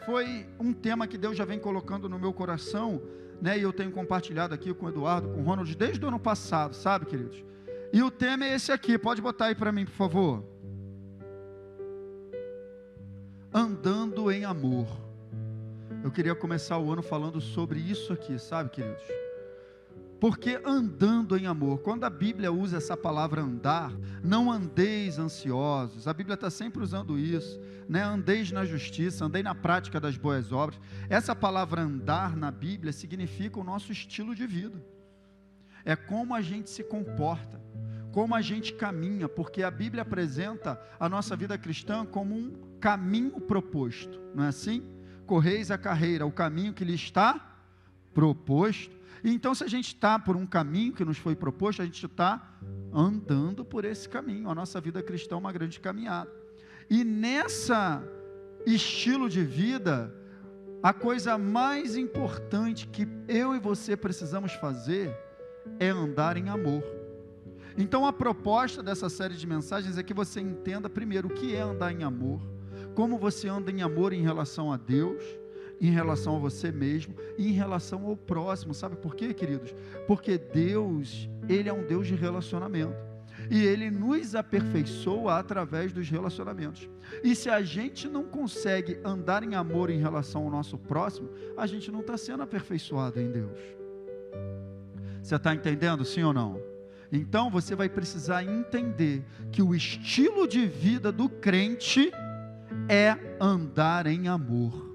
Foi um tema que Deus já vem colocando no meu coração, né? E eu tenho compartilhado aqui com o Eduardo, com o Ronald, desde o ano passado, sabe, queridos? E o tema é esse aqui, pode botar aí para mim, por favor. Andando em amor. Eu queria começar o ano falando sobre isso aqui, sabe, queridos? Porque andando em amor, quando a Bíblia usa essa palavra andar, não andeis ansiosos, a Bíblia está sempre usando isso, né? Andeis na justiça, andei na prática das boas obras. Essa palavra andar na Bíblia significa o nosso estilo de vida, é como a gente se comporta, como a gente caminha, porque a Bíblia apresenta a nossa vida cristã como um caminho proposto, não é assim? Correis a carreira, o caminho que lhe está proposto. Então, se a gente está por um caminho que nos foi proposto, a gente está andando por esse caminho. A nossa vida cristã é uma grande caminhada. E nessa estilo de vida, a coisa mais importante que eu e você precisamos fazer é andar em amor. Então, a proposta dessa série de mensagens é que você entenda primeiro o que é andar em amor, como você anda em amor em relação a Deus, em relação a você mesmo e em relação ao próximo. Sabe por quê, queridos? Porque Deus, Ele é um Deus de relacionamento e Ele nos aperfeiçoa através dos relacionamentos. E se a gente não consegue andar em amor em relação ao nosso próximo, a gente não está sendo aperfeiçoado em Deus. Você está entendendo, sim ou não? Então você vai precisar entender que o estilo de vida do crente é andar em amor.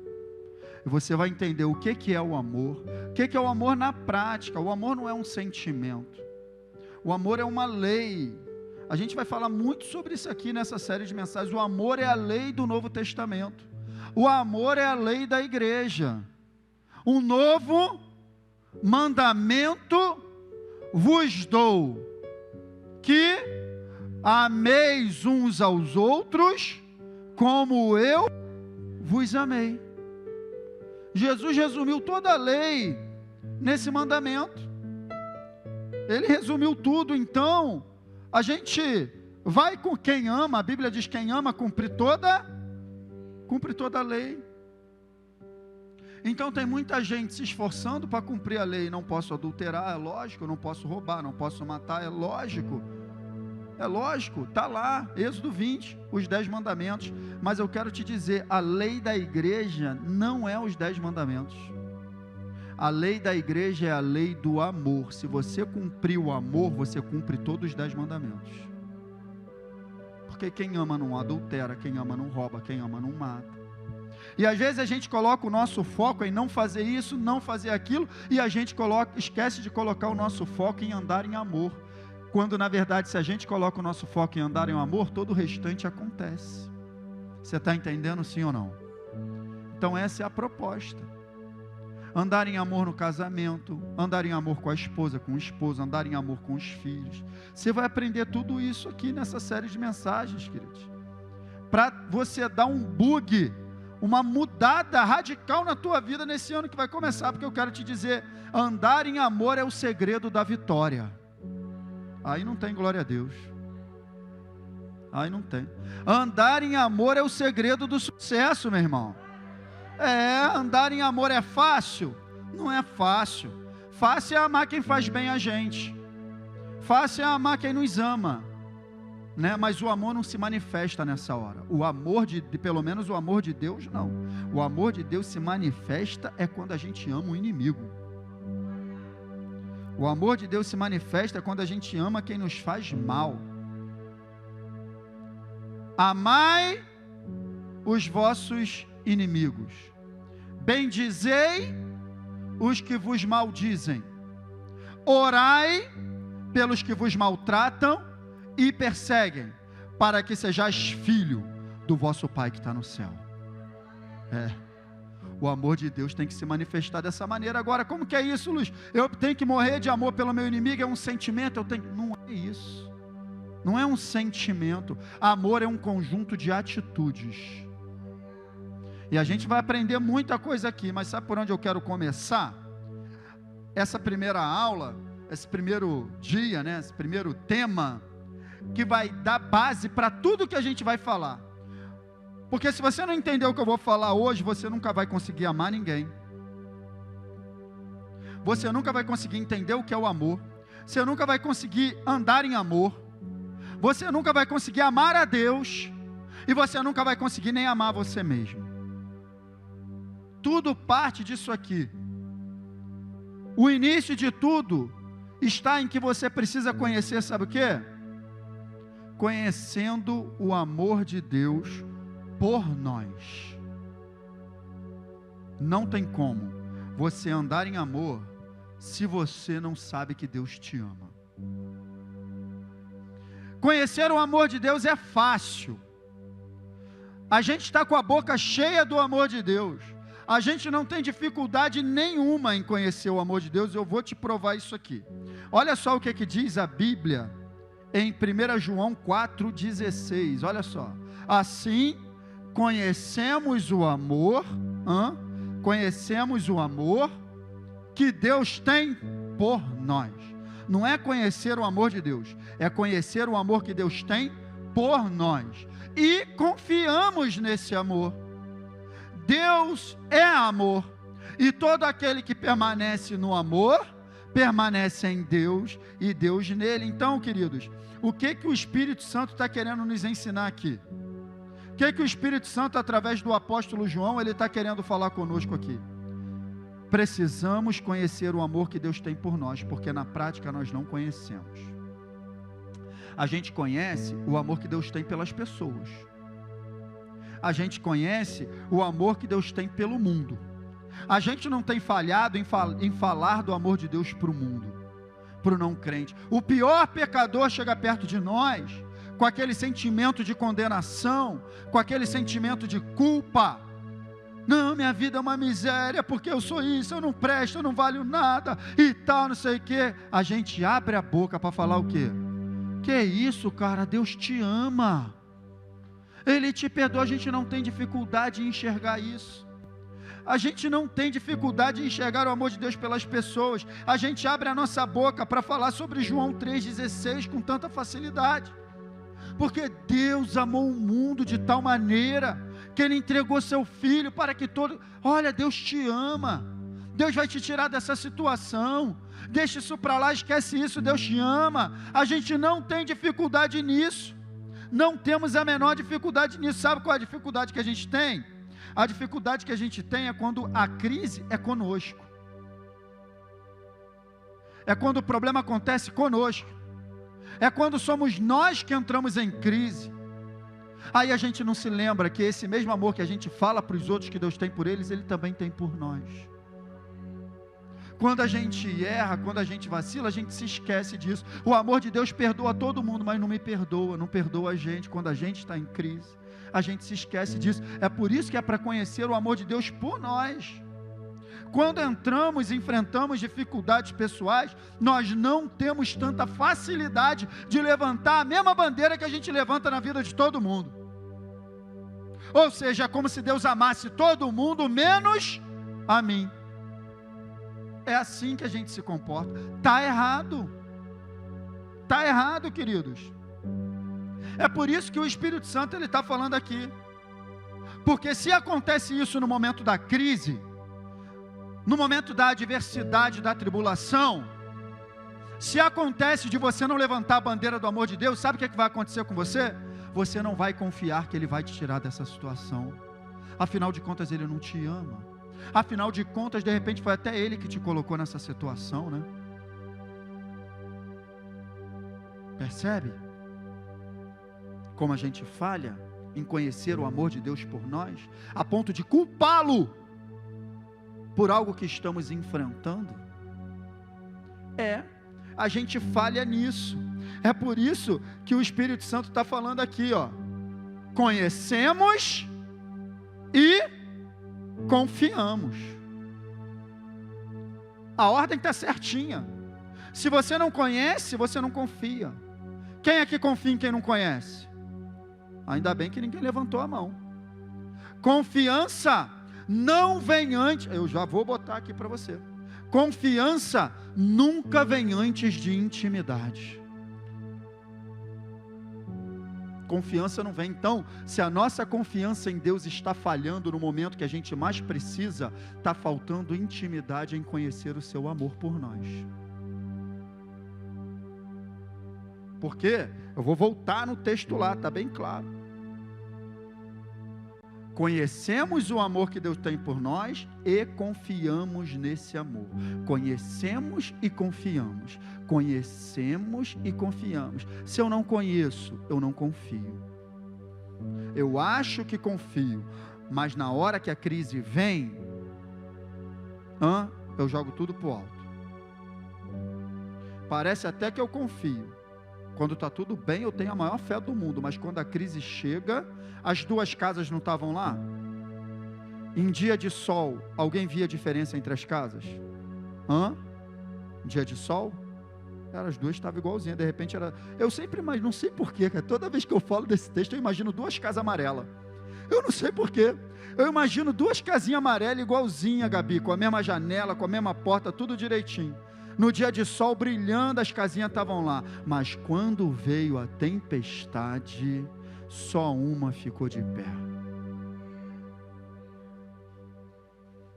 E você vai entender o que é o amor. O que é o amor na prática? O amor não é um sentimento. O amor é uma lei. A gente vai falar muito sobre isso aqui nessa série de mensagens. O amor é a lei do Novo Testamento. O amor é a lei da igreja. Um novo mandamento vos dou, que ameis uns aos outros como eu vos amei. Jesus resumiu toda a lei nesse mandamento. Ele resumiu tudo. Então, a gente vai com quem ama. A Bíblia diz: quem ama cumpre toda a lei. Então tem muita gente se esforçando para cumprir a lei. Não posso adulterar, é lógico. Não posso roubar, não posso matar, é lógico. É lógico, está lá, Êxodo 20, os 10 mandamentos. Mas eu quero te dizer, a lei da igreja não é os 10 mandamentos. A lei da igreja é a lei do amor. Se você cumprir o amor, você cumpre todos os 10 mandamentos. Porque quem ama não adultera, quem ama não rouba, quem ama não mata. E às vezes a gente coloca o nosso foco em não fazer isso, não fazer aquilo, e a gente esquece de colocar o nosso foco em andar em amor. Quando na verdade, se a gente coloca o nosso foco em andar em amor, todo o restante acontece. Você está entendendo, sim ou não? Então essa é a proposta. Andar em amor no casamento, andar em amor com a esposa, com o esposo, andar em amor com os filhos. Você vai aprender tudo isso aqui nessa série de mensagens, queridos. Para você dar um bug, uma mudada radical na tua vida nesse ano que vai começar, porque eu quero te dizer, andar em amor é o segredo da vitória. Aí não tem glória a Deus. Aí não tem. Andar em amor é o segredo do sucesso, meu irmão. Andar em amor é fácil? Não é fácil. Fácil é amar quem faz bem a gente. Fácil é amar quem nos ama, né? Mas o amor não se manifesta nessa hora. O amor pelo menos o amor de Deus, não. O amor de Deus se manifesta quando a gente ama o inimigo. O amor de Deus se manifesta quando a gente ama quem nos faz mal. Amai os vossos inimigos, bendizei os que vos maldizem, orai pelos que vos maltratam e perseguem, para que sejais filho do vosso Pai que está no céu. O amor de Deus tem que se manifestar dessa maneira. Agora, como que é isso, Luiz? Eu tenho que morrer de amor pelo meu inimigo? É um sentimento? Não é isso. Não é um sentimento. Amor é um conjunto de atitudes. E a gente vai aprender muita coisa aqui, mas sabe por onde eu quero começar? Essa primeira aula, esse primeiro dia, né? Esse primeiro tema, que vai dar base para tudo que a gente vai falar. Porque se você não entender o que eu vou falar hoje, você nunca vai conseguir amar ninguém. Você nunca vai conseguir entender o que é o amor. Você nunca vai conseguir andar em amor. Você nunca vai conseguir amar a Deus. E você nunca vai conseguir nem amar você mesmo. Tudo parte disso aqui. O início de tudo está em que você precisa conhecer, sabe o quê? Conhecendo o amor de Deus por nós. Não tem como você andar em amor se você não sabe que Deus te ama. Conhecer o amor de Deus é fácil. A gente está com a boca cheia do amor de Deus. A gente não tem dificuldade nenhuma em conhecer o amor de Deus. Eu vou te provar isso aqui. Olha só o que diz a Bíblia em 1 João 4,16. Olha só. Assim, conhecemos o amor que Deus tem por nós. Não é conhecer o amor de Deus, é conhecer o amor que Deus tem por nós. E confiamos nesse amor. Deus é amor, e todo aquele que permanece no amor, permanece em Deus, e Deus nele. Então, queridos, o que o Espírito Santo está querendo nos ensinar aqui? O que o Espírito Santo, através do apóstolo João, ele está querendo falar conosco aqui? Precisamos conhecer o amor que Deus tem por nós, porque na prática nós não conhecemos. A gente conhece o amor que Deus tem pelas pessoas. A gente conhece o amor que Deus tem pelo mundo. A gente não tem falhado em falar do amor de Deus para o mundo, para o não crente. O pior pecador chega perto de nós com aquele sentimento de condenação, com aquele sentimento de culpa. Não, minha vida é uma miséria, porque eu sou isso, eu não presto, eu não valho nada, e tal, não sei o quê. A gente abre a boca para falar o quê? Que é isso, cara? Deus te ama. Ele te perdoa. A gente não tem dificuldade em enxergar isso. A gente não tem dificuldade em enxergar o amor de Deus pelas pessoas. A gente abre a nossa boca para falar sobre João 3,16 com tanta facilidade. Porque Deus amou o mundo de tal maneira que Ele entregou seu Filho para que todo... Olha, Deus te ama. Deus vai te tirar dessa situação. Deixa isso para lá, esquece isso, Deus te ama. A gente não tem dificuldade nisso. Não temos a menor dificuldade nisso. Sabe qual é a dificuldade que a gente tem? A dificuldade que a gente tem é quando a crise é conosco. É quando o problema acontece conosco. É quando somos nós que entramos em crise. Aí a gente não se lembra que esse mesmo amor que a gente fala para os outros que Deus tem por eles, Ele também tem por nós. Quando a gente erra, quando a gente vacila, a gente se esquece disso. O amor de Deus perdoa todo mundo, mas não me perdoa, não perdoa a gente quando a gente está em crise. A gente se esquece disso. É por isso que é para conhecer o amor de Deus por nós. Quando entramos e enfrentamos dificuldades pessoais, nós não temos tanta facilidade de levantar a mesma bandeira que a gente levanta na vida de todo mundo. Ou seja, é como se Deus amasse todo mundo, menos a mim. É assim que a gente se comporta. Está errado. Está errado, queridos. É por isso que o Espírito Santo ele está falando aqui. Porque se acontece isso no momento da crise, no momento da adversidade, da tribulação, se acontece de você não levantar a bandeira do amor de Deus, sabe o que vai acontecer com você? Você não vai confiar que Ele vai te tirar dessa situação. Afinal de contas, Ele não te ama. Afinal de contas, de repente foi até Ele que te colocou nessa situação, né? Percebe? Como a gente falha em conhecer o amor de Deus por nós, a ponto de culpá-lo por algo que estamos enfrentando. A gente falha nisso. É por isso que o Espírito Santo está falando aqui, ó. Conhecemos e confiamos. A ordem está certinha. Se você não conhece, você não confia. Quem aqui confia em quem não conhece? Ainda bem que ninguém levantou a mão. Confiança não vem antes, eu já vou botar aqui para você. Confiança nunca vem antes de intimidade. confiança não vem. Então, se a nossa confiança em Deus está falhando no momento que a gente mais precisa, está faltando intimidade em conhecer o seu amor por nós. Por quê? Eu vou voltar no texto lá, está bem claro. Conhecemos o amor que Deus tem por nós e confiamos nesse amor. Conhecemos e confiamos. Conhecemos e confiamos. Se eu não conheço, eu não confio. Eu acho que confio, mas na hora que a crise vem, eu jogo tudo para o alto. Parece até que eu confio. Quando está tudo bem, eu tenho a maior fé do mundo, mas quando a crise chega, as duas casas não estavam lá? Em dia de sol, alguém via diferença entre as casas? Dia de sol? As duas estavam igualzinhas, de repente era... Eu sempre imagino, não sei porquê, toda vez que eu falo desse texto, eu imagino duas casas amarelas. Eu não sei porquê. Eu imagino duas casinhas amarelas igualzinhas, Gabi, com a mesma janela, com a mesma porta, tudo direitinho. No dia de sol brilhando, as casinhas estavam lá. Mas quando veio a tempestade, só uma ficou de pé.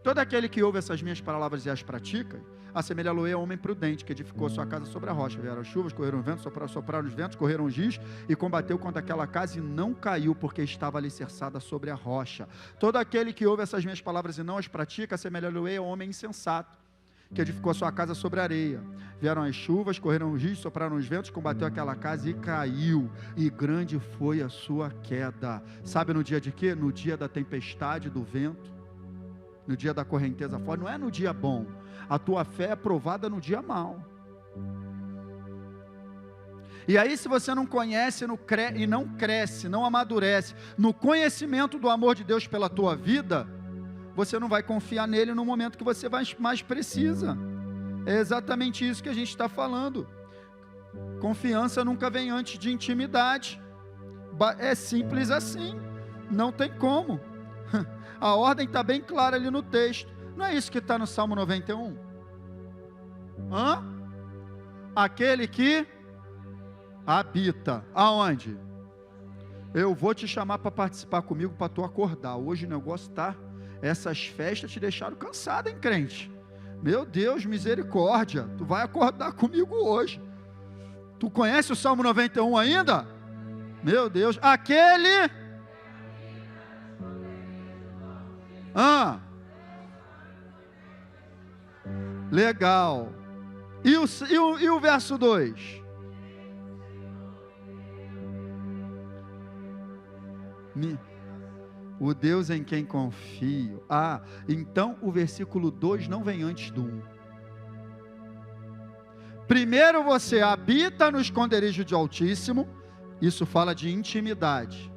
Todo aquele que ouve essas minhas palavras e as pratica, assemelha-lo a homem prudente, que edificou sua casa sobre a rocha. Vieram as chuvas, correram os ventos, sopraram os ventos, correram os rios, e combateu contra aquela casa e não caiu, porque estava alicerçada sobre a rocha. Todo aquele que ouve essas minhas palavras e não as pratica, assemelha-lo a homem insensato, que edificou sua casa sobre a areia. Vieram as chuvas, correram os rios, sopraram os ventos, combateu aquela casa e caiu, e grande foi a sua queda. Sabe no dia de quê? No dia da tempestade, do vento, no dia da correnteza forte. Não é no dia bom. A tua fé é provada no dia mau. E aí, se você não conhece e não cresce, não amadurece no conhecimento do amor de Deus pela tua vida, você não vai confiar nele no momento que você mais precisa. É exatamente isso que a gente está falando. Confiança nunca vem antes de intimidade. É simples assim. Não tem como. A ordem está bem clara ali no texto. Não é isso que está no Salmo 91? Aquele que habita. Aonde? Eu vou te chamar para participar comigo, para tu acordar. Hoje o negócio está... Essas festas te deixaram cansado, hein, crente? Meu Deus, misericórdia. Tu vai acordar comigo hoje. Tu conhece o Salmo 91 ainda? Meu Deus. Aquele... Legal. E o verso 2? O Deus em quem confio. Então o versículo 2 não vem antes do 1. Primeiro você habita no esconderijo do Altíssimo. Isso fala de intimidade.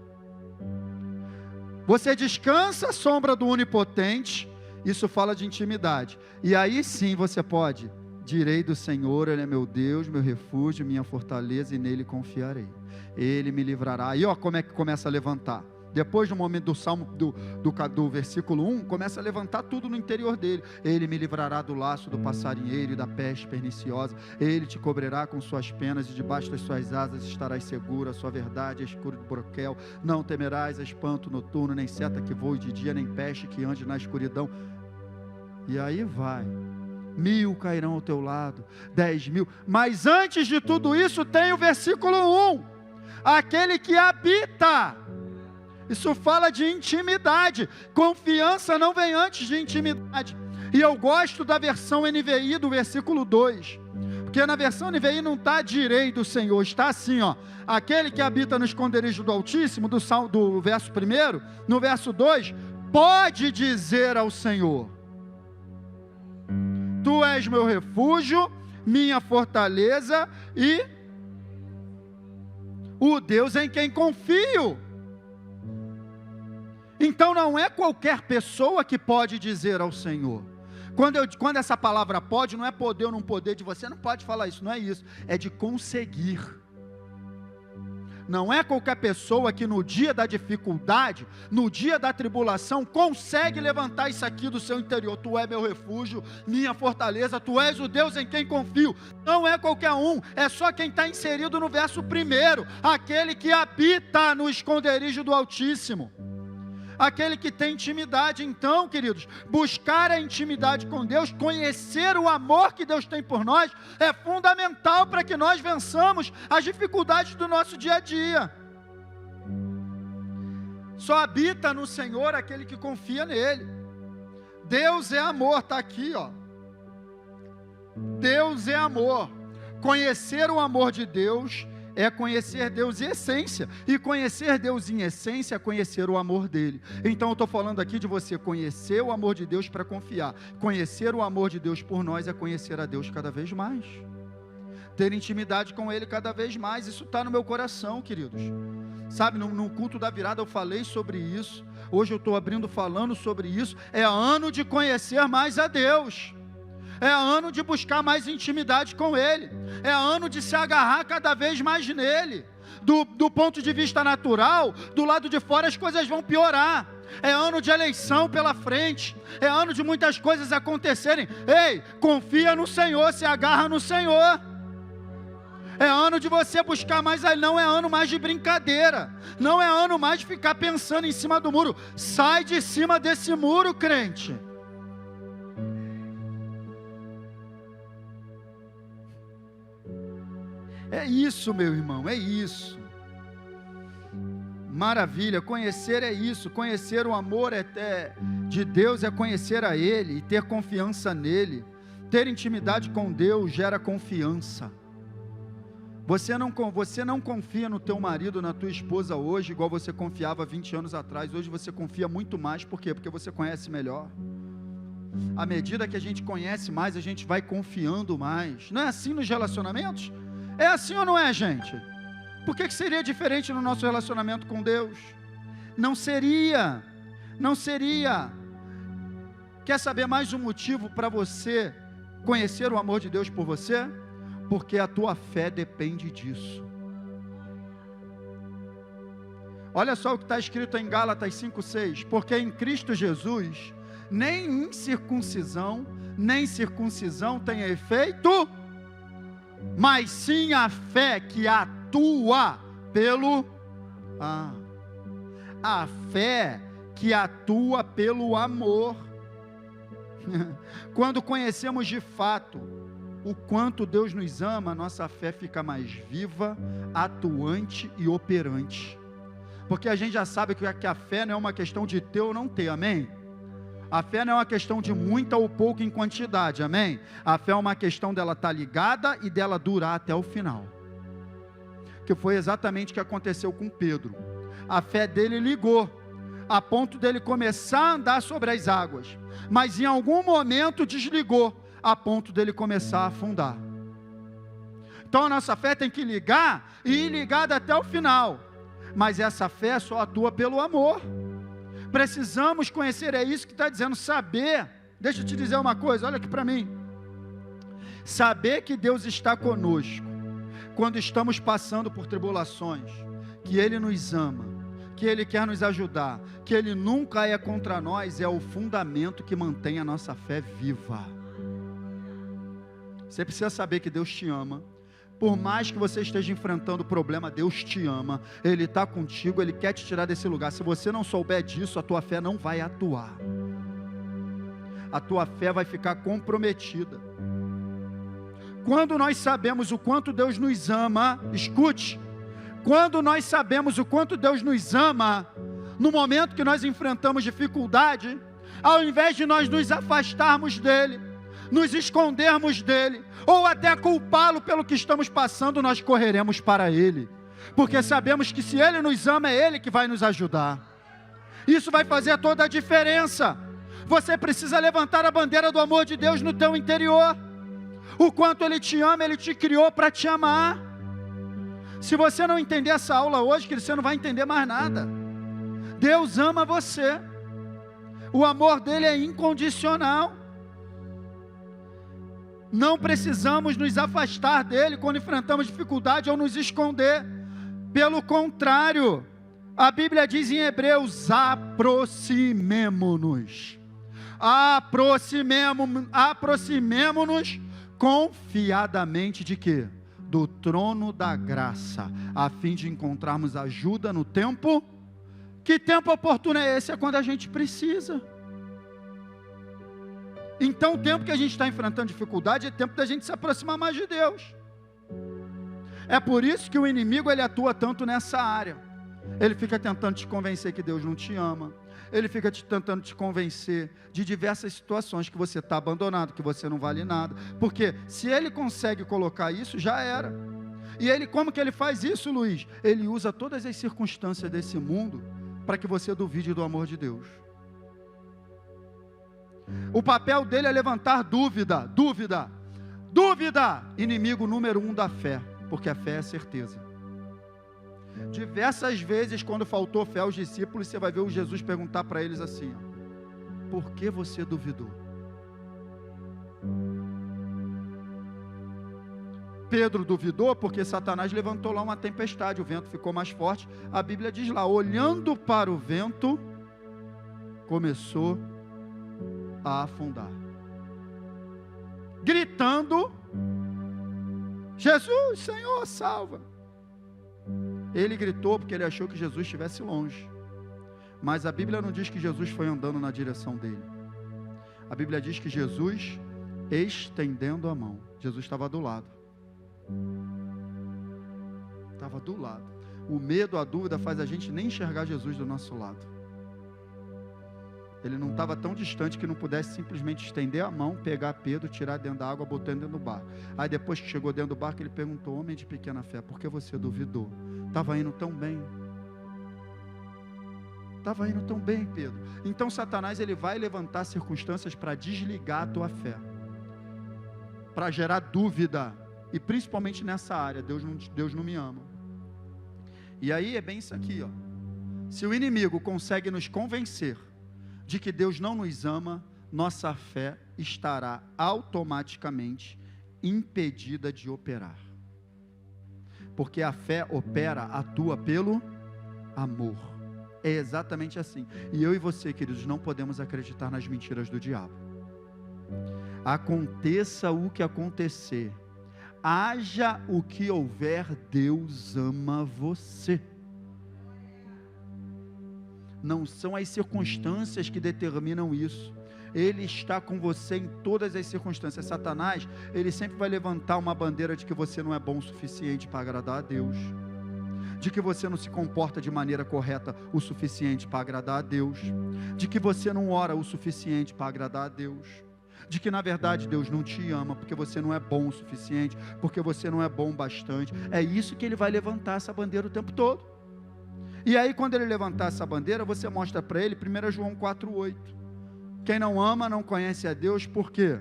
Você descansa à sombra do Onipotente. Isso fala de intimidade. E aí sim você pode: direi do Senhor, Ele é meu Deus, meu refúgio, minha fortaleza, e nele confiarei. Ele me livrará. Aí como é que começa a levantar? Depois do momento do Salmo, do versículo 1, começa a levantar tudo no interior dele. Ele me livrará do laço do passarinheiro e da peste perniciosa. Ele te cobrirá com suas penas, e debaixo das suas asas estarás seguro. A sua verdade é escuro de broquel. Não temerás a espanto noturno, nem seta que voe de dia, nem peste que ande na escuridão. E aí vai. 1000 cairão ao teu lado, 10.000. Mas antes de tudo isso tem o versículo 1. Aquele que habita. Isso fala de intimidade. Confiança não vem antes de intimidade. E eu gosto da versão NVI do versículo 2. Porque na versão NVI não está direi do Senhor. Está assim, aquele que habita no esconderijo do Altíssimo, do verso 1, no verso 2, pode dizer ao Senhor: Tu és meu refúgio, minha fortaleza e o Deus em quem confio. Então não é qualquer pessoa que pode dizer ao Senhor. Quando essa palavra pode, não é poder ou não poder de você, não pode falar isso, não é isso. É de conseguir. Não é qualquer pessoa que no dia da dificuldade, no dia da tribulação, consegue levantar isso aqui do seu interior. Tu é meu refúgio, minha fortaleza, tu és o Deus em quem confio. Não é qualquer um, é só quem está inserido no verso 1, aquele que habita no esconderijo do Altíssimo. Aquele que tem intimidade. Então, queridos, buscar a intimidade com Deus, conhecer o amor que Deus tem por nós, é fundamental para que nós vençamos as dificuldades do nosso dia a dia. Só habita no Senhor aquele que confia nele. Deus é amor, está aqui, ó. Deus é amor. Conhecer o amor de Deus é conhecer Deus em essência, e conhecer Deus em essência é conhecer o amor dele. Então eu estou falando aqui de você conhecer o amor de Deus para confiar. Conhecer o amor de Deus por nós é conhecer a Deus cada vez mais, ter intimidade com ele cada vez mais. Isso está no meu coração, queridos. Sabe, no culto da virada eu falei sobre isso, hoje eu estou abrindo falando sobre isso. É ano de conhecer mais a Deus, é ano de buscar mais intimidade com ele, é ano de se agarrar cada vez mais nele. Do ponto de vista natural, do lado de fora as coisas vão piorar. É ano de eleição pela frente, é ano de muitas coisas acontecerem. Ei, confia no Senhor, se agarra no Senhor. É ano de você buscar mais, não é ano mais de brincadeira, não é ano mais de ficar pensando em cima do muro. Sai de cima desse muro, crente. É isso, meu irmão, é isso. Maravilha, conhecer é isso. Conhecer o amor de Deus é conhecer a Ele e ter confiança nele. Ter intimidade com Deus gera confiança. Você não confia no teu marido, na tua esposa hoje, igual você confiava 20 anos atrás. Hoje você confia muito mais. Por quê? Porque você conhece melhor. À medida que a gente conhece mais, a gente vai confiando mais. Não é assim nos relacionamentos? É assim ou não é, gente? Por que seria diferente no nosso relacionamento com Deus? Não seria. Não seria. Quer saber mais um motivo para você conhecer o amor de Deus por você? Porque a tua fé depende disso. Olha só o que está escrito em Gálatas 5,6. Porque em Cristo Jesus, nem incircuncisão, nem circuncisão tem efeito, mas sim a fé que atua pelo... a fé que atua pelo amor. Quando conhecemos de fato o quanto Deus nos ama, nossa fé fica mais viva, atuante e operante. Porque a gente já sabe que a fé não é uma questão de ter ou não ter, amém? A fé não é uma questão de muita ou pouca em quantidade, amém? A fé é uma questão dela estar ligada e dela durar até o final. Que foi exatamente o que aconteceu com Pedro. A fé dele ligou, a ponto dele começar a andar sobre as águas, mas em algum momento desligou, a ponto dele começar a afundar. Então a nossa fé tem que ligar e ir ligada até o final, mas essa fé só atua pelo amor. Precisamos conhecer, é isso que está dizendo, saber. Deixa eu te dizer uma coisa, olha aqui para mim. Saber que Deus está conosco quando estamos passando por tribulações, que Ele nos ama, que Ele quer nos ajudar, que Ele nunca é contra nós, é o fundamento que mantém a nossa fé viva. Você precisa saber que Deus te ama. Por mais que você esteja enfrentando problema, Deus te ama, Ele está contigo, Ele quer te tirar desse lugar. Se você não souber disso, a tua fé não vai atuar, a tua fé vai ficar comprometida. Quando nós sabemos o quanto Deus nos ama, escute, quando nós sabemos o quanto Deus nos ama, no momento que nós enfrentamos dificuldade, ao invés de nós nos afastarmos dEle, nos escondermos dEle, ou até culpá-lo pelo que estamos passando, nós correremos para Ele, porque sabemos que se Ele nos ama, é Ele que vai nos ajudar. Isso vai fazer toda a diferença. Você precisa levantar a bandeira do amor de Deus no teu interior, o quanto Ele te ama, Ele te criou para te amar. Se você não entender essa aula hoje, você não vai entender mais nada. Deus ama você, o amor dEle é incondicional. Não precisamos nos afastar dEle quando enfrentamos dificuldade ou nos esconder. Pelo contrário, a Bíblia diz em Hebreus: aproximemo-nos. Aproximemo-nos confiadamente de quê? Do trono da graça, a fim de encontrarmos ajuda no tempo. Que tempo oportuno é esse? É quando a gente precisa. Então o tempo que a gente está enfrentando dificuldade é tempo da gente se aproximar mais de Deus. É por isso que o inimigo ele atua tanto nessa área. Ele fica tentando te convencer que Deus não te ama. Ele fica tentando te convencer de diversas situações, que você está abandonado, que você não vale nada. Porque se ele consegue colocar isso, já era. E ele, como que ele faz isso, Luiz? Ele usa todas as circunstâncias desse mundo para que você duvide do amor de Deus. O papel dele é levantar dúvida, inimigo número 1 da fé, porque a fé é certeza. Diversas vezes, quando faltou fé aos discípulos, você vai ver o Jesus perguntar para eles assim: por que você duvidou? Pedro duvidou porque Satanás levantou lá uma tempestade, o vento ficou mais forte. A Bíblia diz lá: olhando para o vento, começou a afundar, gritando: Jesus, Senhor, salva. Ele gritou porque ele achou que Jesus estivesse longe, mas a Bíblia não diz que Jesus foi andando na direção dele. A Bíblia diz que Jesus, estendendo a mão, Jesus estava do lado. Estava do lado. O medo, a dúvida faz a gente nem enxergar Jesus do nosso lado. Ele não estava tão distante que não pudesse simplesmente estender a mão, pegar Pedro, tirar dentro da água, botando dentro do barco. Aí depois que chegou dentro do barco, ele perguntou: homem de pequena fé, por que você duvidou? Estava indo tão bem. Estava indo tão bem, Pedro. Então Satanás ele vai levantar circunstâncias para desligar a tua fé, para gerar dúvida. E principalmente nessa área: Deus não me ama. E aí é bem isso aqui, ó. Se o inimigo consegue nos convencer de que Deus não nos ama, nossa fé estará automaticamente impedida de operar. Porque a fé opera, atua pelo amor. É exatamente assim. E eu e você, queridos, não podemos acreditar nas mentiras do diabo. Aconteça o que acontecer, haja o que houver, Deus ama você. Não são as circunstâncias que determinam isso. Ele está com você em todas as circunstâncias. Satanás, ele sempre vai levantar uma bandeira de que você não é bom o suficiente para agradar a Deus, de que você não se comporta de maneira correta o suficiente para agradar a Deus, de que você não ora o suficiente para agradar a Deus, de que na verdade Deus não te ama porque você não é bom o suficiente, porque você não é bom bastante. É isso que ele vai levantar, essa bandeira, o tempo todo. E aí quando ele levantar essa bandeira, você mostra para ele 1 João 4,8. Quem não ama não conhece a Deus. Por quê?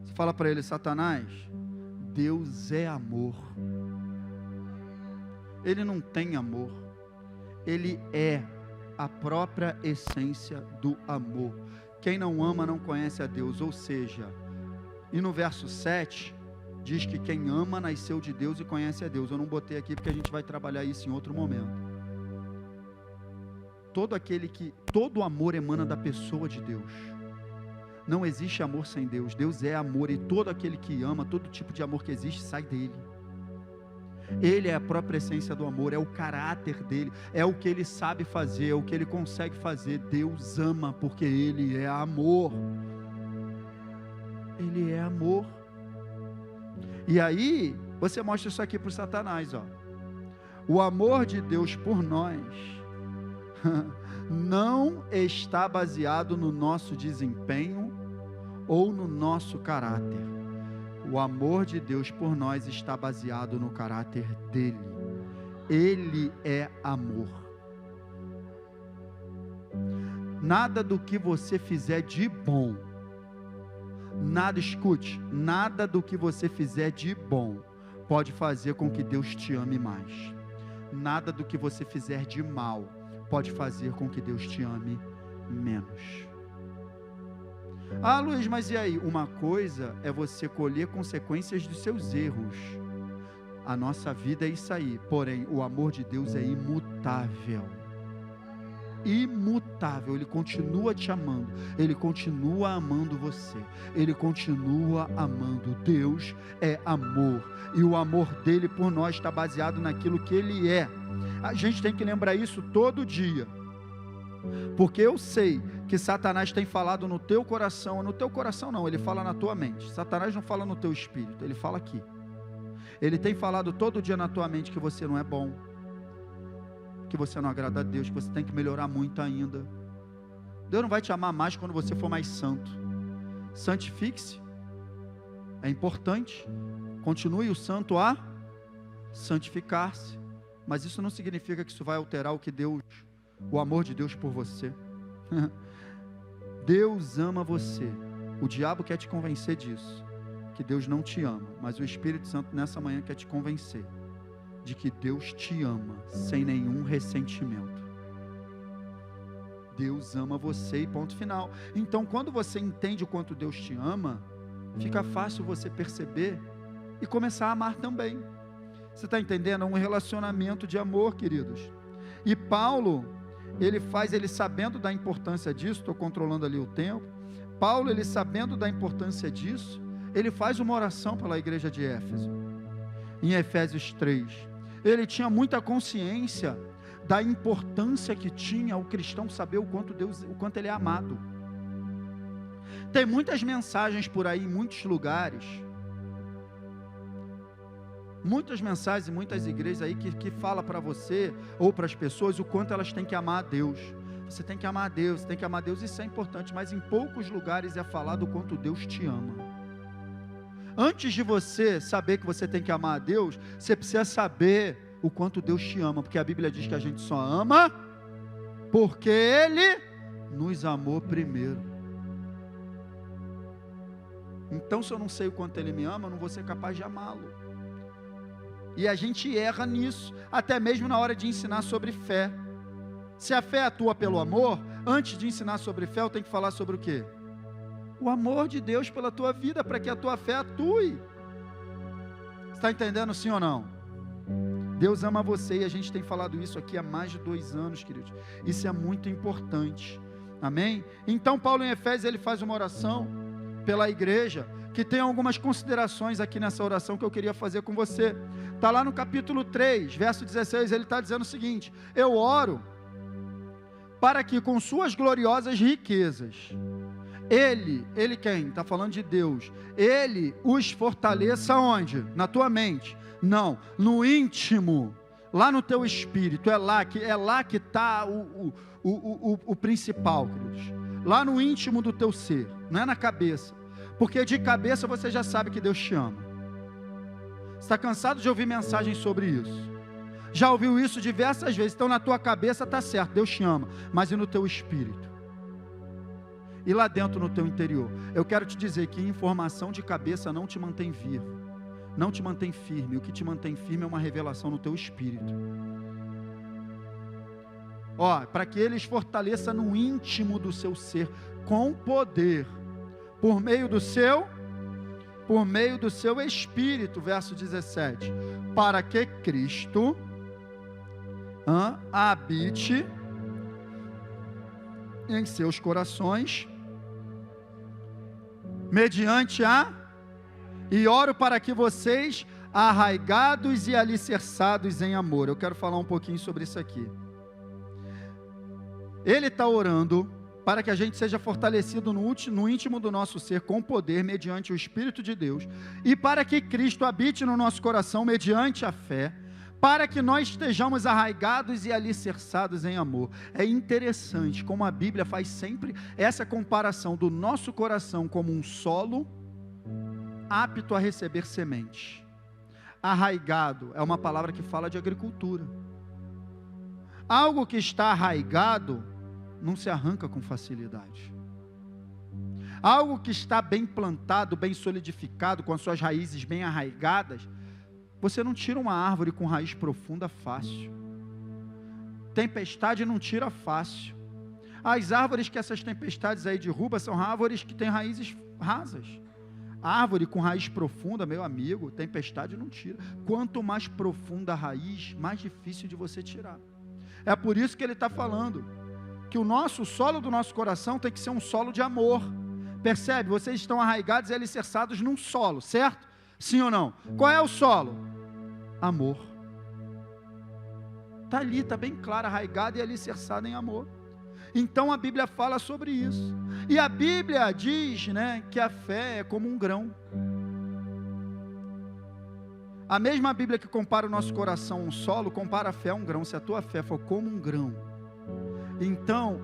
Você fala para ele: Satanás, Deus é amor. Ele não tem amor, ele é a própria essência do amor. Quem não ama não conhece a Deus. Ou seja, e no verso 7 diz que quem ama nasceu de Deus e conhece a Deus. Eu não botei aqui porque a gente vai trabalhar isso em outro momento. Todo amor emana da pessoa de Deus. Não existe amor sem Deus. Deus é amor, e todo aquele que ama, todo tipo de amor que existe, sai dele. Ele é a própria essência do amor, é o caráter dele, é o que ele sabe fazer, é o que ele consegue fazer. Deus ama porque ele é amor. Ele é amor. E aí, você mostra isso aqui para o Satanás, ó. O amor de Deus por nós não está baseado no nosso desempenho ou no nosso caráter. O amor de Deus por nós está baseado no caráter dele. Ele é amor. Nada do que você fizer de bom, nada do que você fizer de bom pode fazer com que Deus te ame mais. Nada do que você fizer de mal pode fazer com que Deus te ame menos. Ah, Luiz, mas e aí? Uma coisa é você colher consequências dos seus erros. A nossa vida é isso aí, porém o amor de Deus é imutável. Imutável, Ele continua te amando, Ele continua amando você, Ele continua amando. Deus é amor, e o amor dele por nós está baseado naquilo que Ele é. A gente tem que lembrar isso todo dia, porque eu sei que Satanás tem falado no teu coração não, ele fala na tua mente. Satanás não fala no teu espírito, ele fala aqui. Ele tem falado todo dia na tua mente que você não é bom, que você não agrada a Deus, que você tem que melhorar muito ainda. Deus não vai te amar mais quando você for mais santo. Santifique-se, é importante. Continue o santo a santificar-se, mas isso não significa que isso vai alterar o amor de Deus por você. Deus ama você. O diabo quer te convencer disso, que Deus não te ama, mas o Espírito Santo nessa manhã quer te convencer de que Deus te ama, sem nenhum ressentimento. Deus ama você e ponto final. Então, quando você entende o quanto Deus te ama, fica fácil você perceber e começar a amar também. Você está entendendo? É um relacionamento de amor, queridos. E Paulo, ele sabendo da importância disso, estou controlando ali o tempo. Paulo, ele sabendo da importância disso, ele faz uma oração pela igreja de Éfeso, em Efésios 3. Ele tinha muita consciência da importância que tinha o cristão saber o quanto ele é amado. Tem muitas mensagens por aí, em muitos lugares, muitas mensagens, muitas igrejas aí que fala para você, ou para as pessoas, o quanto elas têm que amar a Deus. Você tem que amar a Deus, você tem que amar a Deus, isso é importante, mas em poucos lugares é falado o quanto Deus te ama. Antes de você saber que você tem que amar a Deus, você precisa saber o quanto Deus te ama, porque a Bíblia diz que a gente só ama porque Ele nos amou primeiro. Então, se eu não sei o quanto Ele me ama, eu não vou ser capaz de amá-lo. E a gente erra nisso, até mesmo na hora de ensinar sobre fé. Se a fé atua pelo amor, antes de ensinar sobre fé, eu tenho que falar sobre o quê? O amor de Deus pela tua vida, para que a tua fé atue. Está entendendo sim ou não? Deus ama você, e a gente tem falado isso aqui há mais de 2 anos, queridos. Isso é muito importante. Amém? Então Paulo em Efésios, ele faz uma oração pela igreja, que tem algumas considerações aqui nessa oração que eu queria fazer com você. Está lá no capítulo 3, verso 16, ele está dizendo o seguinte: eu oro para que com suas gloriosas riquezas, Ele quem? Está falando de Deus. Ele os fortaleça onde? Na tua mente. Não, no íntimo, lá no teu espírito. É lá que está o principal, queridos. Lá no íntimo do teu ser, não é na cabeça. Porque de cabeça você já sabe que Deus te ama. Você está cansado de ouvir mensagens sobre isso? Já ouviu isso diversas vezes. Então na tua cabeça está certo, Deus te ama. Mas e no teu espírito? E lá dentro no teu interior? Eu quero te dizer que informação de cabeça não te mantém vivo, não te mantém firme. O que te mantém firme é uma revelação no teu espírito. Para que Ele os fortaleça no íntimo do seu ser, com poder, por meio do seu espírito, verso 17, para que Cristo habite em seus corações, mediante e oro para que vocês, arraigados e alicerçados em amor. Eu quero falar um pouquinho sobre isso aqui. Ele está orando para que a gente seja fortalecido no íntimo do nosso ser, com poder, mediante o Espírito de Deus, e para que Cristo habite no nosso coração, mediante a fé, para que nós estejamos arraigados e alicerçados em amor. É interessante como a Bíblia faz sempre essa comparação do nosso coração como um solo apto a receber semente. Arraigado é uma palavra que fala de agricultura. Algo que está arraigado não se arranca com facilidade. Algo que está bem plantado, bem solidificado, com as suas raízes bem arraigadas, você não tira uma árvore com raiz profunda fácil. Tempestade não tira fácil. As árvores que essas tempestades aí derrubam são árvores que têm raízes rasas. Árvore com raiz profunda, meu amigo, tempestade não tira. Quanto mais profunda a raiz, mais difícil de você tirar. É por isso que ele está falando que o solo do nosso coração tem que ser um solo de amor. Percebe? Vocês estão arraigados e alicerçados num solo, certo? Sim ou não? Qual é o solo? Amor. Está ali, está bem claro, arraigado e alicerçado em amor. Então a Bíblia fala sobre isso. E a Bíblia diz, né, que a fé é como um grão. A mesma Bíblia que compara o nosso coração a um solo, compara a fé a um grão. Se a tua fé for como um grão, então,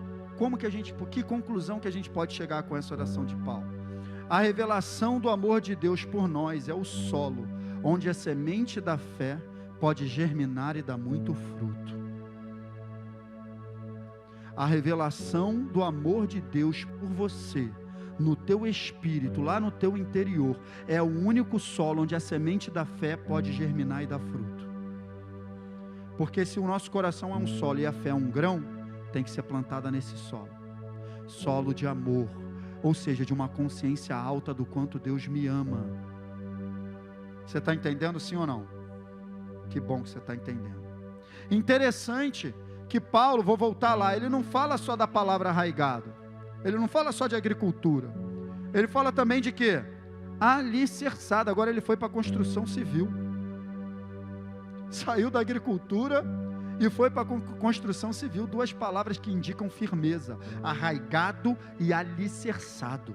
que conclusão que a gente pode chegar com essa oração de Paulo? A revelação do amor de Deus por nós é o solo, onde a semente da fé pode germinar e dar muito fruto. A revelação do amor de Deus por você, no teu espírito, lá no teu interior, é o único solo onde a semente da fé pode germinar e dar fruto. Porque se o nosso coração é um solo e a fé é um grão, tem que ser plantada nesse solo. Solo de amor, ou seja, de uma consciência alta do quanto Deus me ama. Você está entendendo, sim ou não? Que bom que você está entendendo. Interessante que Paulo, vou voltar lá, ele não fala só da palavra arraigado, ele não fala só de agricultura, ele fala também de quê? Alicerçado. Agora ele foi para a construção civil, saiu da agricultura e foi para a construção civil, duas palavras que indicam firmeza, arraigado e alicerçado.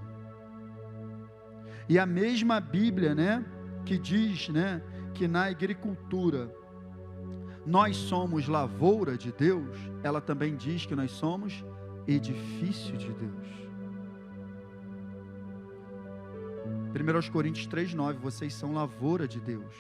E a mesma Bíblia, né, que diz, né, que na agricultura nós somos lavoura de Deus, ela também diz que nós somos edifício de Deus. 1 Coríntios 3,9, vocês são lavoura de Deus,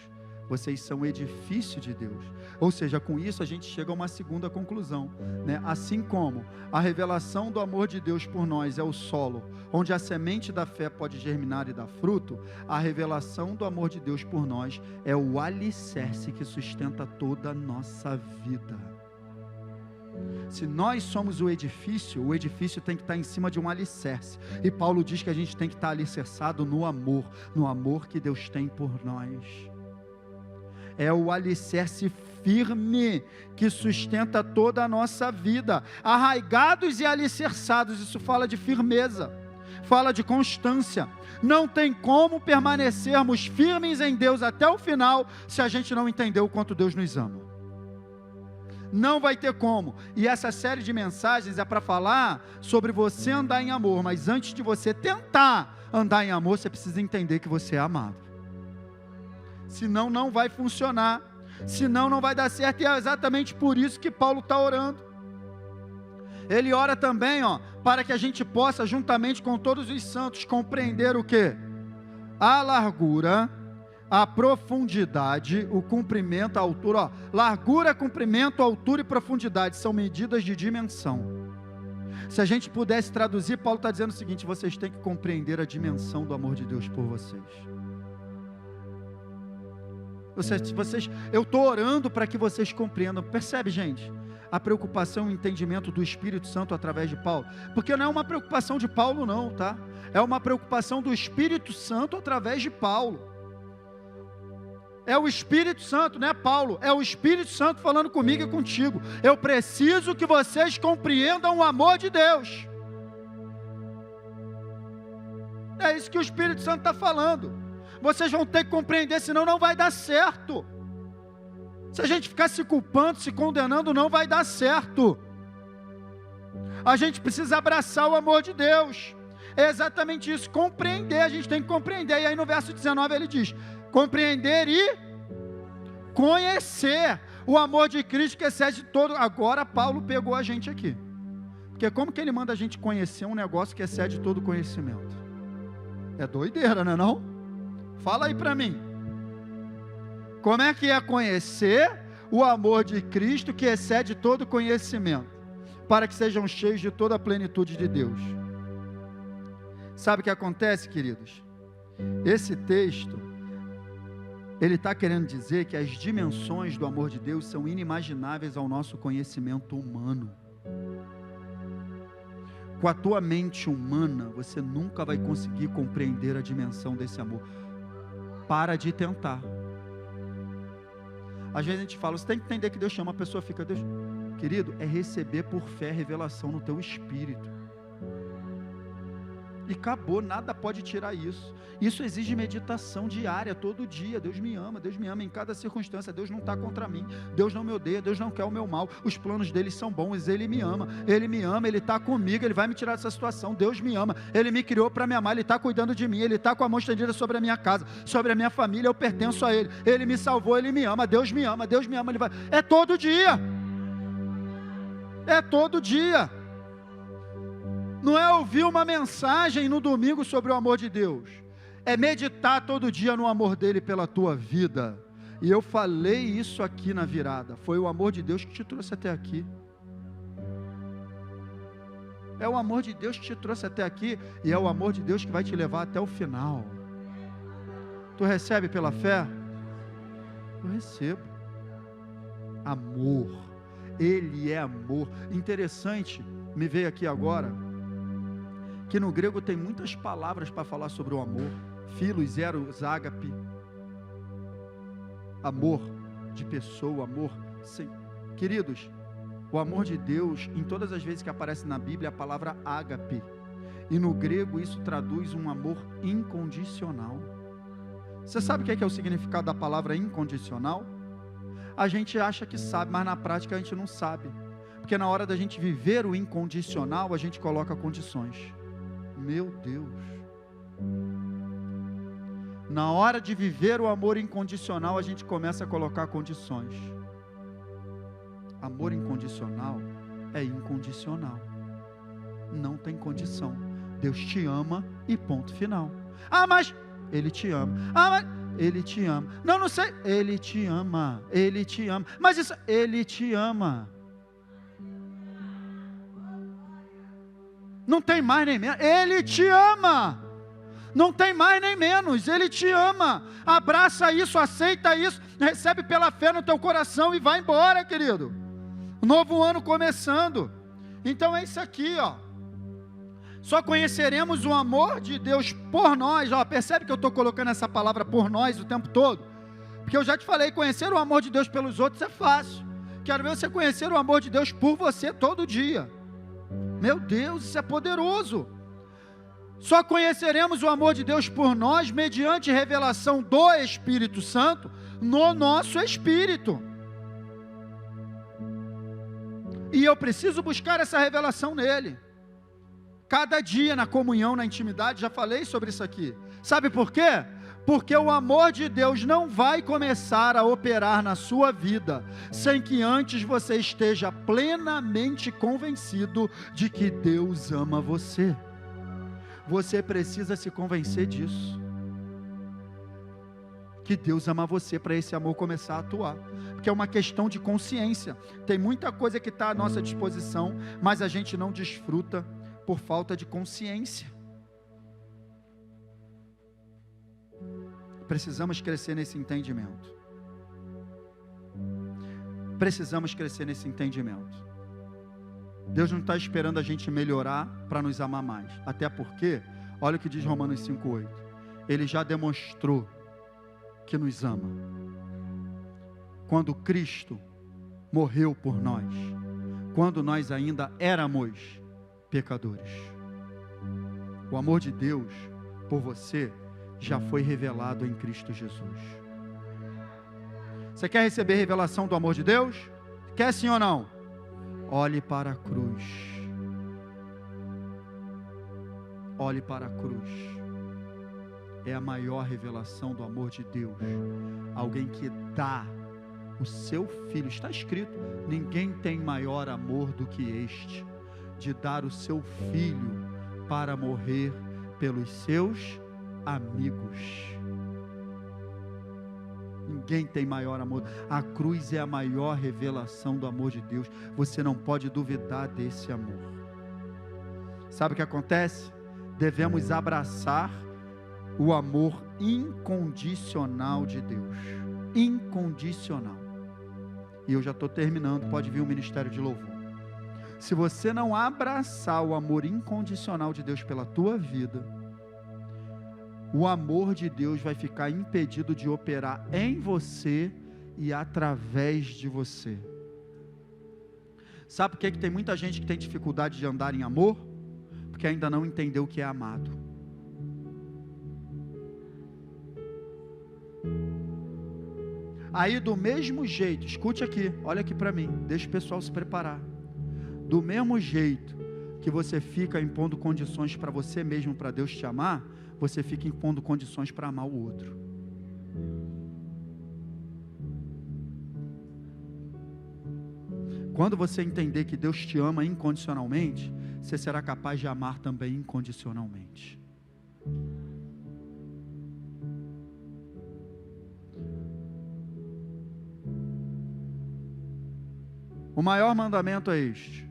vocês são edifício de Deus. Ou seja, com isso a gente chega a uma segunda conclusão, né? Assim como a revelação do amor de Deus por nós é o solo, onde a semente da fé pode germinar e dar fruto, a revelação do amor de Deus por nós é o alicerce que sustenta toda a nossa vida. Se nós somos o edifício tem que estar em cima de um alicerce, e Paulo diz que a gente tem que estar alicerçado no amor que Deus tem por nós. É o alicerce firme que sustenta toda a nossa vida, arraigados e alicerçados. Isso fala de firmeza, fala de constância. Não tem como permanecermos firmes em Deus até o final se a gente não entender o quanto Deus nos ama. Não vai ter como. E essa série de mensagens é para falar sobre você andar em amor, mas antes de você tentar andar em amor, você precisa entender que você é amado. Senão não vai funcionar, senão não vai dar certo. E é exatamente por isso que Paulo está orando. Ele ora também, para que a gente possa, juntamente com todos os santos, compreender o quê? A largura, a profundidade, o comprimento, a altura. Largura, comprimento, altura e profundidade são medidas de dimensão. Se a gente pudesse traduzir, Paulo está dizendo o seguinte: vocês têm que compreender a dimensão do amor de Deus por vocês. Eu estou orando para que vocês compreendam. Percebe, gente? A preocupação e o entendimento do Espírito Santo através de Paulo. Porque não é uma preocupação de Paulo não, tá? É uma preocupação do Espírito Santo através de Paulo. É o Espírito Santo, não é Paulo. É o Espírito Santo falando comigo e contigo. Eu preciso que vocês compreendam o amor de Deus. É isso que o Espírito Santo está falando. Vocês vão ter que compreender, senão não vai dar certo. Se a gente ficar se culpando, se condenando, não vai dar certo. A gente precisa abraçar o amor de Deus. É exatamente isso, compreender, a gente tem que compreender. E aí no verso 19 ele diz: compreender e conhecer o amor de Cristo que excede todo. Agora Paulo pegou a gente aqui. Porque como que ele manda a gente conhecer um negócio que excede todo conhecimento? É doideira, não é não? Fala aí para mim. Como é que é conhecer o amor de Cristo que excede todo conhecimento, para que sejam cheios de toda a plenitude de Deus? Sabe o que acontece, queridos? Esse texto, ele está querendo dizer que as dimensões do amor de Deus são inimagináveis ao nosso conhecimento humano. Com a tua mente humana, você nunca vai conseguir compreender a dimensão desse amor. Para de tentar. Às vezes a gente fala, você tem que entender que Deus chama, a pessoa fica, Deus, querido, é receber por fé revelação no teu espírito. E acabou, nada pode tirar isso. Isso exige meditação diária, todo dia. Deus me ama em cada circunstância. Deus não está contra mim, Deus não me odeia, Deus não quer o meu mal. Os planos dele são bons, Ele me ama, Ele está comigo, Ele vai me tirar dessa situação. Deus me ama, Ele me criou para me amar, Ele está cuidando de mim, Ele está com a mão estendida sobre a minha casa, sobre a minha família, eu pertenço a Ele. Ele me salvou, Ele me ama, Deus me ama, Ele vai. É todo dia. É todo dia. Não é ouvir uma mensagem no domingo sobre o amor de Deus, é meditar todo dia no amor dele pela tua vida. E eu falei isso aqui na virada, foi o amor de Deus que te trouxe até aqui. É o amor de Deus que te trouxe até aqui, e é o amor de Deus que vai te levar até o final. Tu recebe pela fé? Eu recebo. Amor, Ele é amor. Interessante, me veio aqui agora, que no grego tem muitas palavras para falar sobre o amor. Philos, eros, ágape. Amor de pessoa, amor sem. Queridos, o amor de Deus, em todas as vezes que aparece na Bíblia, a palavra ágape. E no grego isso traduz um amor incondicional. Você sabe o que é o significado da palavra incondicional? A gente acha que sabe, mas na prática a gente não sabe. Porque na hora da gente viver o incondicional, a gente coloca condições. Meu Deus, na hora de viver o amor incondicional, a gente começa a colocar condições. Amor incondicional é incondicional, não tem condição. Deus te ama e ponto final. Ah, mas Ele te ama. Ah, mas Ele te ama. Não sei. Ele te ama. Ele te ama. Mas isso, Ele te ama. Não tem mais nem menos, Ele te ama, não tem mais nem menos, Ele te ama. Abraça isso, aceita isso, recebe pela fé no teu coração e vai embora, querido. Novo ano começando. Então é isso aqui, ó. Só conheceremos o amor de Deus por nós, ó. Percebe que eu estou colocando essa palavra por nós o tempo todo? Porque eu já te falei, conhecer o amor de Deus pelos outros é fácil. Quero ver você conhecer o amor de Deus por você todo dia. Meu Deus, isso é poderoso. Só conheceremos o amor de Deus por nós mediante revelação do Espírito Santo no nosso espírito. E eu preciso buscar essa revelação nele. Cada dia na comunhão, na intimidade, já falei sobre isso aqui. Sabe por quê? Porque o amor de Deus não vai começar a operar na sua vida sem que antes você esteja plenamente convencido de que Deus ama você. Você precisa se convencer disso, que Deus ama você, para esse amor começar a atuar, porque é uma questão de consciência. Tem muita coisa que está à nossa disposição, mas a gente não desfruta por falta de consciência. Precisamos crescer nesse entendimento. Precisamos crescer nesse entendimento. Deus não está esperando a gente melhorar para nos amar mais. Até porque, olha o que diz Romanos 5,8. Ele já demonstrou que nos ama. Quando Cristo morreu por nós, quando nós ainda éramos pecadores. O amor de Deus por você já foi revelado em Cristo Jesus. Você quer receber revelação do amor de Deus? Quer sim ou não? Olhe para a cruz. Olhe para a cruz. É a maior revelação do amor de Deus. Alguém que dá o seu filho. Está escrito: ninguém tem maior amor do que este, de dar o seu filho para morrer pelos seus amigos. Ninguém tem maior amor. A cruz é a maior revelação do amor de Deus. Você não pode duvidar desse amor. Sabe o que acontece? Devemos abraçar o amor incondicional de Deus. Incondicional. E eu já estou terminando, pode vir o ministério de louvor. Se você não abraçar o amor incondicional de Deus pela tua vida, o amor de Deus vai ficar impedido de operar em você e através de você. Sabe por que tem muita gente que tem dificuldade de andar em amor? Porque ainda não entendeu o que é amado. Aí do mesmo jeito, escute aqui, olha aqui para mim, deixa o pessoal se preparar. Do mesmo jeito que você fica impondo condições para você mesmo, para Deus te amar, você fica impondo condições para amar o outro. Quando você entender que Deus te ama incondicionalmente, você será capaz de amar também incondicionalmente. O maior mandamento é este: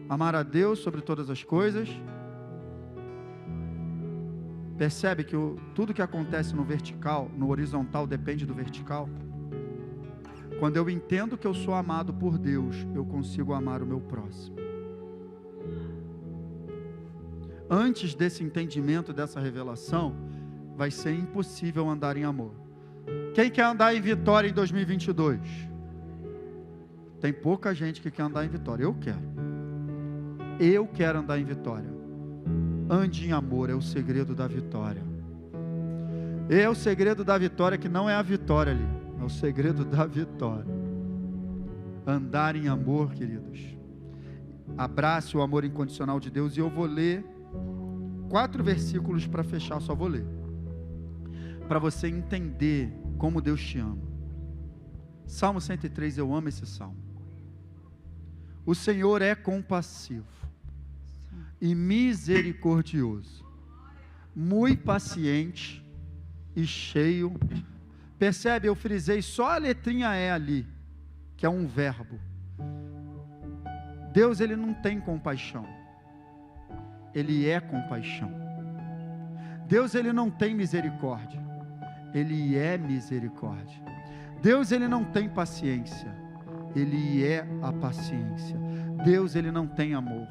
amar a Deus sobre todas as coisas. Percebe que tudo que acontece no vertical, no horizontal, depende do vertical? Quando eu entendo que eu sou amado por Deus, eu consigo amar o meu próximo. Antes desse entendimento, dessa revelação, vai ser impossível andar em amor. Quem quer andar em vitória em 2022? Tem pouca gente que quer andar em vitória. Eu quero. Eu quero andar em vitória. Ande em amor, é o segredo da vitória. É o segredo da vitória, que não é a vitória ali. É o segredo da vitória. Andar em amor, queridos. Abrace o amor incondicional de Deus. E eu vou ler 4 versículos para fechar, só vou ler. Para você entender como Deus te ama. Salmo 103, eu amo esse salmo. O Senhor é compassivo e misericordioso, muito paciente e cheio. Percebe, eu frisei só a letrinha E ali, que é um verbo. Deus, ele não tem compaixão, ele é compaixão. Deus, ele não tem misericórdia, ele é misericórdia. Deus, ele não tem paciência, ele é a paciência. Deus, ele não tem amor,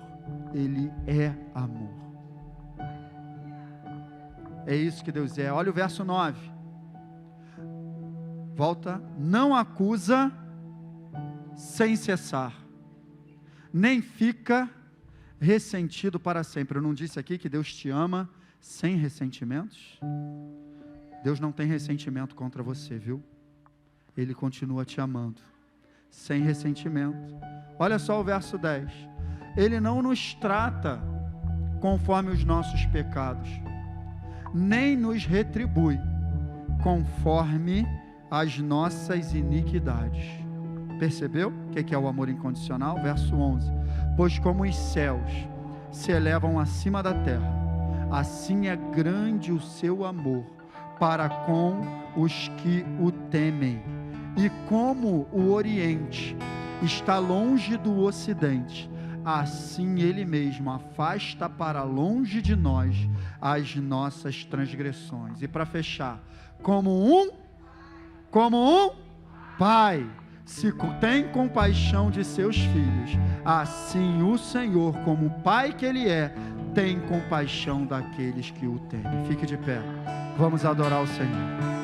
ele é amor. É isso que Deus é. Olha o verso 9. Volta. Não acusa sem cessar, nem fica ressentido para sempre. Eu não disse aqui que Deus te ama sem ressentimentos? Deus não tem ressentimento contra você, viu? Ele continua te amando, sem ressentimento. Olha só o verso 10. Ele não nos trata conforme os nossos pecados, nem nos retribui conforme as nossas iniquidades. Percebeu o que é o amor incondicional? Verso 11. Pois como os céus se elevam acima da terra, assim é grande o seu amor para com os que o temem. E como o Oriente está longe do Ocidente, assim Ele mesmo afasta para longe de nós as nossas transgressões. E para fechar, como um pai se tem compaixão de seus filhos, assim o Senhor, como pai que Ele é, tem compaixão daqueles que o temem. Fique de pé, vamos adorar o Senhor.